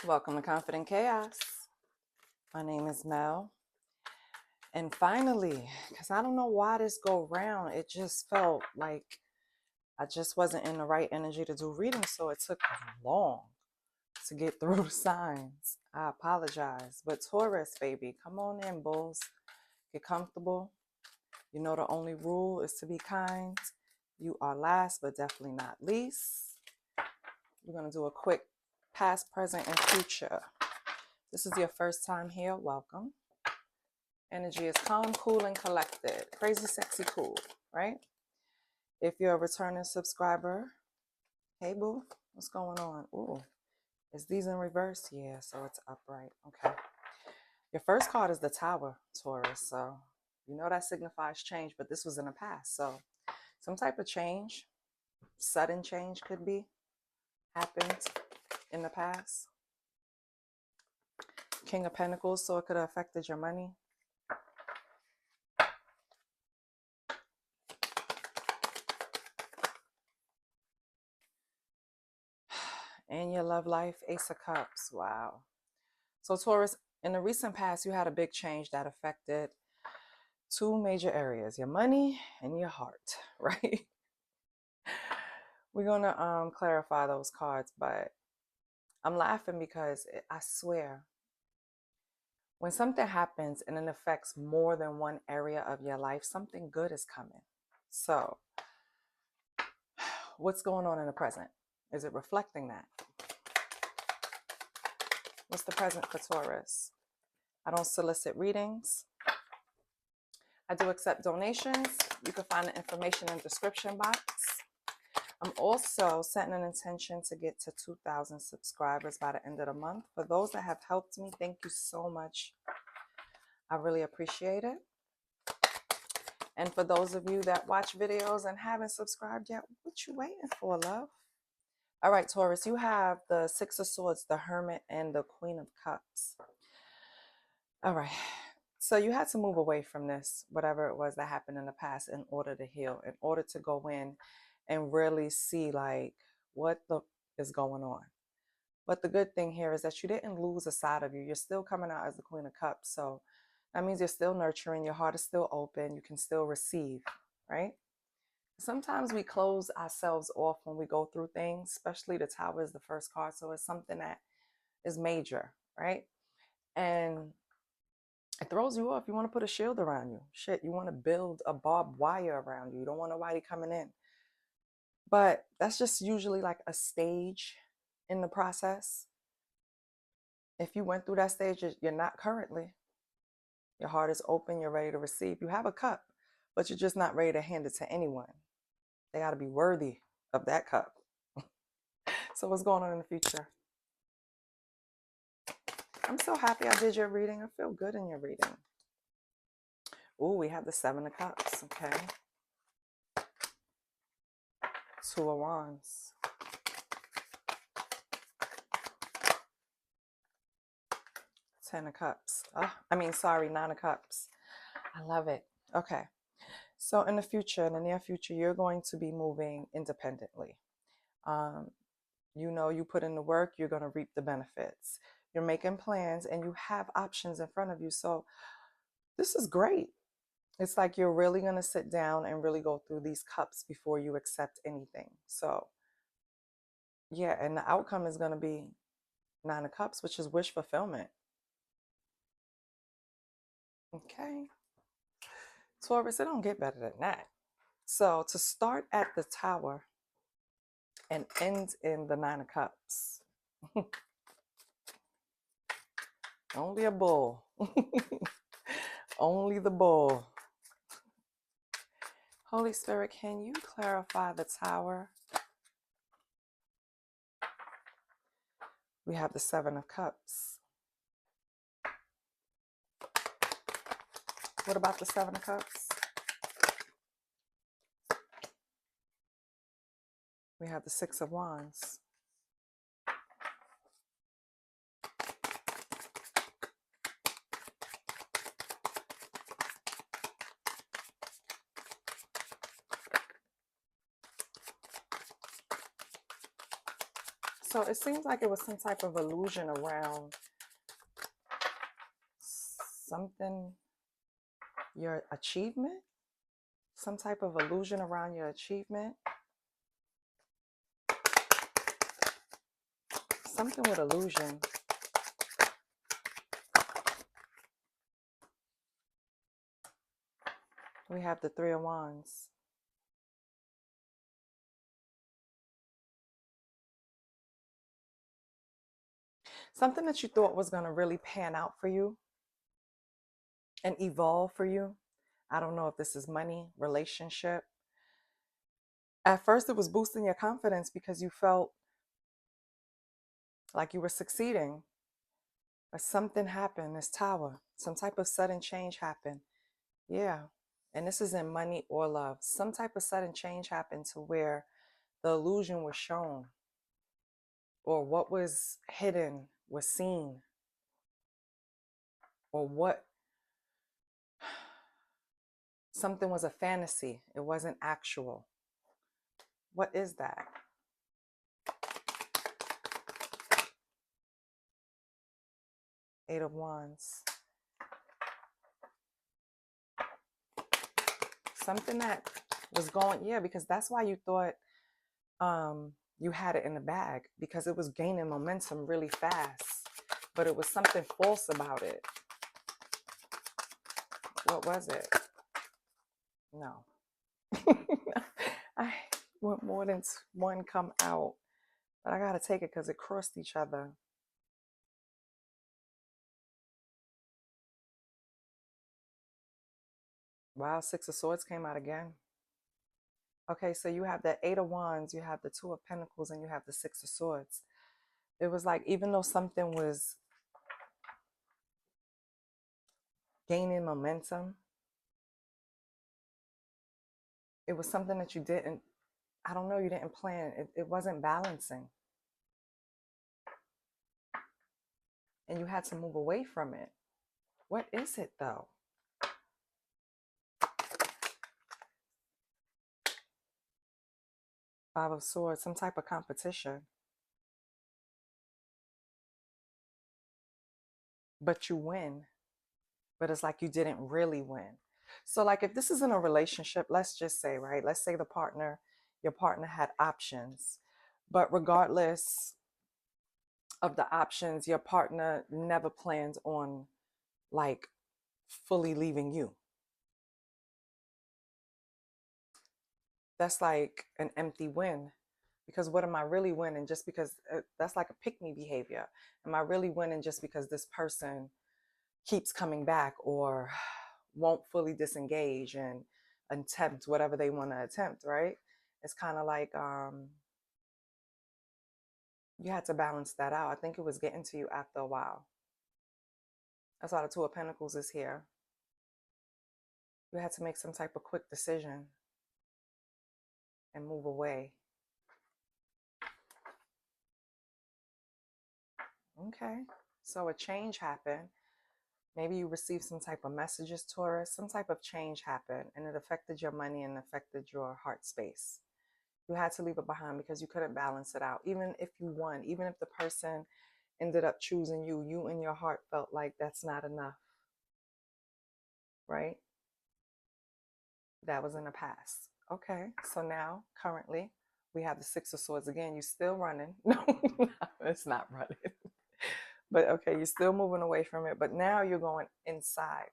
Welcome to Confident Chaos. My name is Mel. And finally, because I don't know why this go round, it just felt like I just wasn't in the right energy to do reading, so it took long to get through the signs. I apologize. But Taurus, baby, come on in, bulls. Get comfortable. You know the only rule is to be kind. You are last, but definitely not least. We're going to do a quick past, present, and future. This is your first time here, welcome. Energy is calm, cool, and collected. Crazy, sexy, cool, right? If you're a returning subscriber, hey boo, what's going on? Ooh, is these in reverse? Yeah, so it's upright. Okay. Your first card is the Tower, Taurus. So you know that signifies change, but this was in the past. So some type of change, sudden change could be happened in the past. King of Pentacles, so it could have affected your money. And your love life, Ace of Cups. Wow. So Taurus, in the recent past, you had a big change that affected two major areas, your money and your heart, right? We're going to clarify those cards, but I'm laughing because I swear, when something happens and it affects more than one area of your life, something good is coming. So what's going on in the present? Is it reflecting that? What's the present for Taurus? I don't solicit readings. I do accept donations. You can find the information in the description box. I'm also setting an intention to get to 2,000 subscribers by the end of the month. For those that have helped me, thank you so much. I really appreciate it. And for those of you that watch videos and haven't subscribed yet, what you waiting for, love? All right, Taurus, you have the Six of Swords, the Hermit, and the Queen of Cups. All right. So you had to move away from this, whatever it was that happened in the past, in order to heal, in order to go in and really see like what is going on. But the good thing here is that you didn't lose a side of you. You're still coming out as the Queen of Cups. So that means you're still nurturing. Your heart is still open. You can still receive, right? Sometimes we close ourselves off when we go through things, especially the Tower is the first card. So it's something that is major, right? And it throws you off. You want to put a shield around you. Shit, you want to build a barbed wire around you. You don't want nobody coming in. But that's just usually like a stage in the process. If you went through that stage, you're not currently. Your heart is open. You're ready to receive. You have a cup, but you're just not ready to hand it to anyone. They got to be worthy of that cup. So what's going on in the future? I'm so happy I did your reading. I feel good in your reading. Ooh, we have the Seven of Cups. Okay. Two of Wands. Ten of Cups. Nine of Cups. I love it. Okay. So in the near future, you're going to be moving independently. You put in the work, you're going to reap the benefits. You're making plans and you have options in front of you. So this is great. It's like you're really going to sit down and really go through these cups before you accept anything. So yeah, and the outcome is going to be Nine of Cups, which is wish fulfillment. Okay. Taurus, it don't get better than that. So to start at the Tower and end in the Nine of Cups. Only a bull. Only the bull. Holy Spirit, can you clarify the Tower? We have the Seven of Cups. What about the Seven of Cups? We have the Six of Wands. So it seems like it was some type of illusion around something, your achievement, some type of illusion around your achievement. Something with illusion. We have the Three of Wands. Something that you thought was going to really pan out for you and evolve for you. I don't know if this is money, relationship. At first, it was boosting your confidence because you felt like you were succeeding. But something happened, this Tower. Some type of sudden change happened. Yeah. And this is in money or love. Some type of sudden change happened to where the illusion was shown, or what was hidden was seen, or what something was a fantasy. It wasn't actual. What is that? Eight of Wands. Something that was going, yeah, because that's why you thought you had it in the bag, because it was gaining momentum really fast, but it was something false about it. What was it? No. I want more than one come out, but I gotta take it because it crossed each other. Wow, Six of Swords came out again. Okay, so you have the Eight of Wands, you have the Two of Pentacles, and you have the Six of Swords. It was like, even though something was gaining momentum, it was something that you didn't, I don't know, you didn't plan. It wasn't balancing. And you had to move away from it. What is it though? Five of Swords, some type of competition. But you win. But it's like you didn't really win. So like if this is in a relationship, let's just say, right? Let's say your partner had options. But regardless of the options, your partner never plans on like fully leaving you. That's like an empty win, because what am I really winning just because that's like a pick me behavior? Am I really winning just because this person keeps coming back or won't fully disengage and attempt whatever they want to attempt, right? It's kind of like you had to balance that out. I think it was getting to you after a while. That's why the Two of Pentacles is here. You had to make some type of quick decision and move away. Okay, so a change happened. Maybe you received some type of messages, Taurus. Some type of change happened and it affected your money and affected your heart space. You had to leave it behind because you couldn't balance it out. Even if you won, even if the person ended up choosing you, you in your heart felt like that's not enough, right? That was in the past. Okay, so now currently we have the Six of Swords again. You're still running. No, it's not running. But okay, you're still moving away from it. But now you're going inside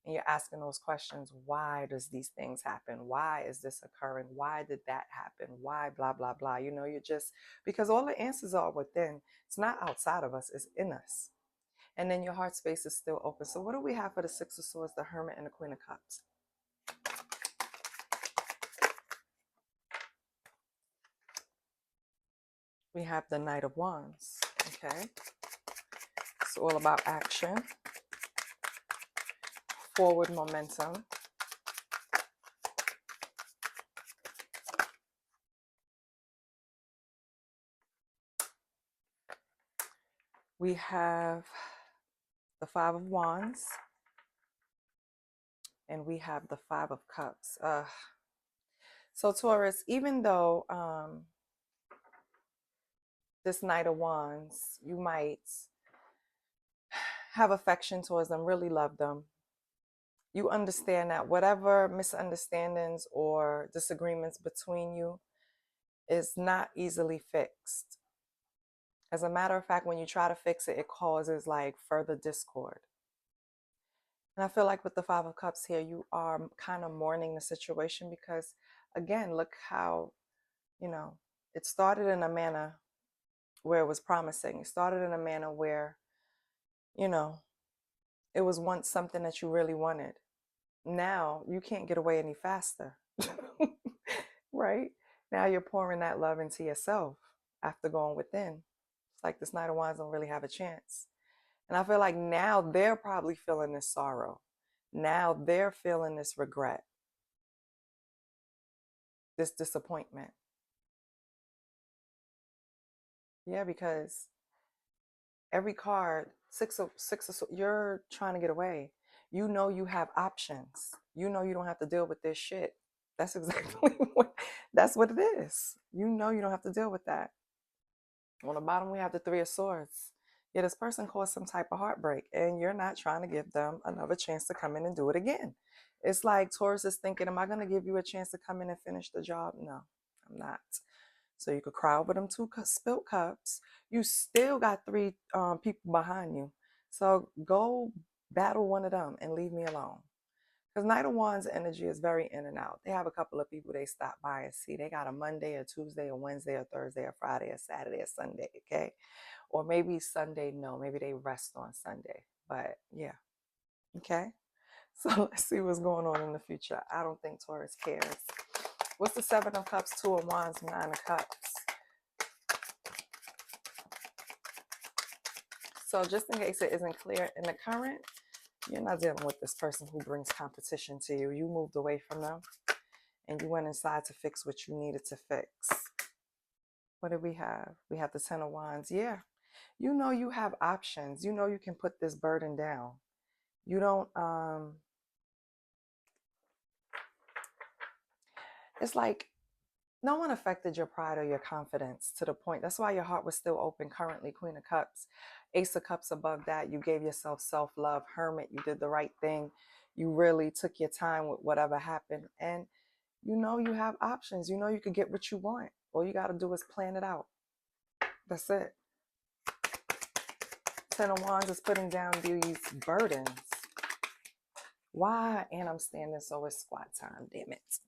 and you're asking those questions. Why does these things happen? Why is this occurring? Why did that happen? Why blah, blah, blah. You know, you're just, because all the answers are within. It's not outside of us, it's in us. And then your heart space is still open. So what do we have for the Six of Swords, the Hermit, and the Queen of Cups? We have the Knight of Wands. Okay. It's all about action, forward momentum. We have the Five of Wands, and we have the Five of Cups. So Taurus, even though this Knight of Wands, you might have affection towards them, really love them. You understand that whatever misunderstandings or disagreements between you is not easily fixed. As a matter of fact, when you try to fix it, it causes like further discord. And I feel like with the Five of Cups here, you are kind of mourning the situation because, again, look how, it started in a manner where it was promising. It started in a manner where, it was once something that you really wanted. Now you can't get away any faster, right? Now you're pouring that love into yourself after going within. It's like this Knight of Wands don't really have a chance. And I feel like now they're probably feeling this sorrow. Now they're feeling this regret, this disappointment. Yeah, because every card, six of you're trying to get away. You know you have options. You know you don't have to deal with this shit. That's exactly that's what it is. You know you don't have to deal with that. On the bottom, we have the Three of Swords. Yeah, this person caused some type of heartbreak, and you're not trying to give them another chance to come in and do it again. It's like Taurus is thinking, am I going to give you a chance to come in and finish the job? No, I'm not. So you could cry over them two spilt cups. You still got three people behind you. So go battle one of them and leave me alone. Because Knight of Wands energy is very in and out. They have a couple of people they stop by and see. They got a Monday, a Tuesday, a Wednesday, a Thursday, a Friday, a Saturday, a Sunday, okay? Or maybe Sunday, no. Maybe they rest on Sunday. But yeah, okay? So let's see what's going on in the future. I don't think Taurus cares. What's the Seven of Cups, Two of Wands, Nine of Cups? So just in case it isn't clear, in the current, you're not dealing with this person who brings competition to you. You moved away from them and you went inside to fix what you needed to fix. What do we have? We have the Ten of Wands. Yeah. You know you have options. You know you can put this burden down. You don't, it's like no one affected your pride or your confidence to the point. That's why your heart was still open currently. Queen of Cups, Ace of Cups above that. You gave yourself self-love. Hermit, you did the right thing. You really took your time with whatever happened. And you know you have options. You know you could get what you want. All you got to do is plan it out. That's it. Ten of Wands is putting down these burdens. Why? And I'm standing, so it's squat time. Damn it.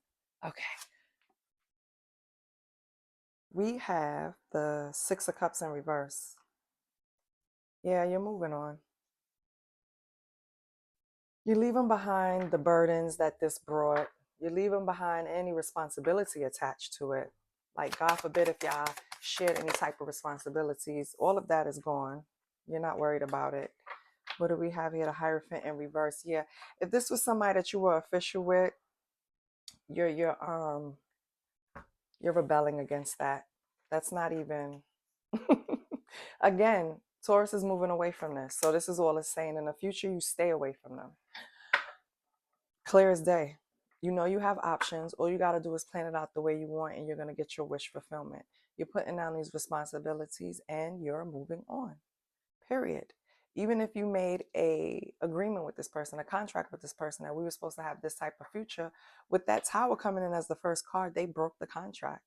Okay. We have the Six of Cups in reverse. Yeah, you're moving on. You're leaving behind the burdens that this brought. You're leaving behind any responsibility attached to it. Like, God forbid if y'all shared any type of responsibilities. All of that is gone. You're not worried about it. What do we have here? The Hierophant in reverse. Yeah. If this was somebody that you were official with, you're rebelling against that. That's not even again, Taurus is moving away from this. So this is all it's saying. In the future, you stay away from them. Clear as day. You know you have options. All you got to do is plan it out the way you want, and you're going to get your wish fulfillment. You're putting down these responsibilities, and you're moving on. Period. Even if you made a agreement with this person, a contract with this person, that we were supposed to have this type of future, with that Tower coming in as the first card, they broke the contract.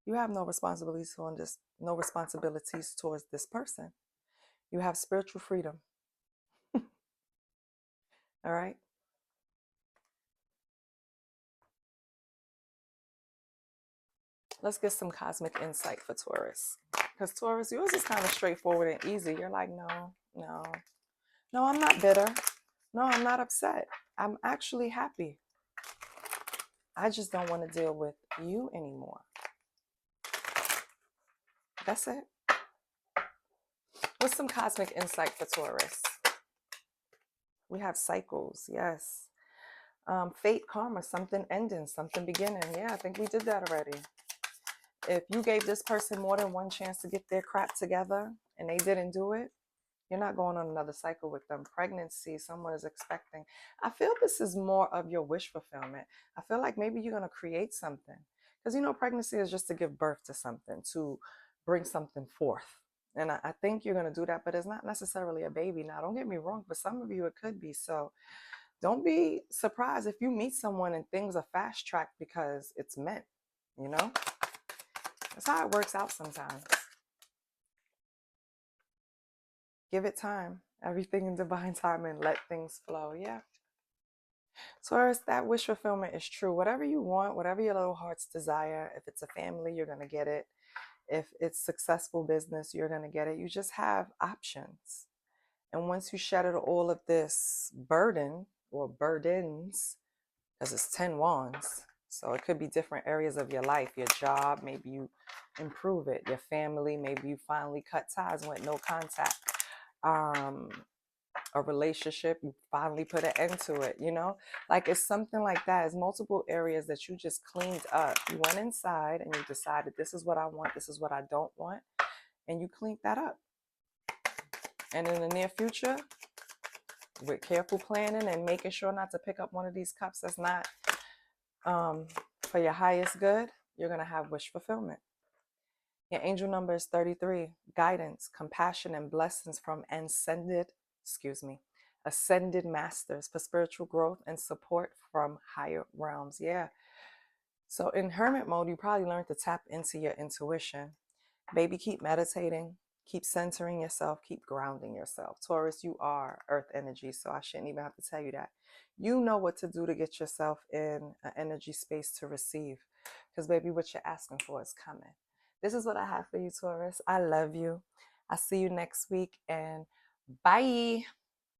You have no responsibilities on this, no responsibilities towards this person. You have spiritual freedom. All right. Let's get some cosmic insight for Taurus. Because Taurus, yours is kind of straightforward and easy. You're like, no, I'm not bitter. No, I'm not upset. I'm actually happy. I just don't want to deal with you anymore. That's it. What's some cosmic insight for Taurus? We have cycles, yes. Fate, karma, something ending, something beginning. Yeah, I think we did that already. If you gave this person more than one chance to get their crap together and they didn't do it, you're not going on another cycle with them. Pregnancy, someone is expecting. I feel this is more of your wish fulfillment. I feel like maybe you're going to create something. Because, pregnancy is just to give birth to something, to bring something forth. And I think you're going to do that, but it's not necessarily a baby. Now, don't get me wrong. For some of you, it could be. So don't be surprised if you meet someone and things are fast tracked because it's meant, you know? That's how it works out sometimes. Give it time. Everything in divine time and let things flow. Yeah. Taurus, that wish fulfillment is true. Whatever you want, whatever your little heart's desire, if it's a family, you're going to get it. If it's successful business, you're going to get it. You just have options. And once you shed all of this burden or burdens, because it's 10 wands, so it could be different areas of your life, your job, maybe you improve it, your family, maybe you finally cut ties with no contact, a relationship, you finally put an end to it, you know, like it's something like that. It's multiple areas that you just cleaned up. You went inside and you decided, this is what I want, this is what I don't want, and you cleaned that up. And in the near future, with careful planning and making sure not to pick up one of these cups that's not for your highest good, you're going to have wish fulfillment. Your angel number is 33. Guidance, compassion, and blessings from ascended masters for spiritual growth and support from higher realms. Yeah. So in hermit mode, you probably learned to tap into your intuition. Baby, keep meditating, keep centering yourself, keep grounding yourself. Taurus, you are earth energy, so I shouldn't even have to tell you that. You know what to do to get yourself in an energy space to receive, because baby, what you're asking for is coming. This is what I have for you, Taurus. I love you. I'll see you next week, and bye.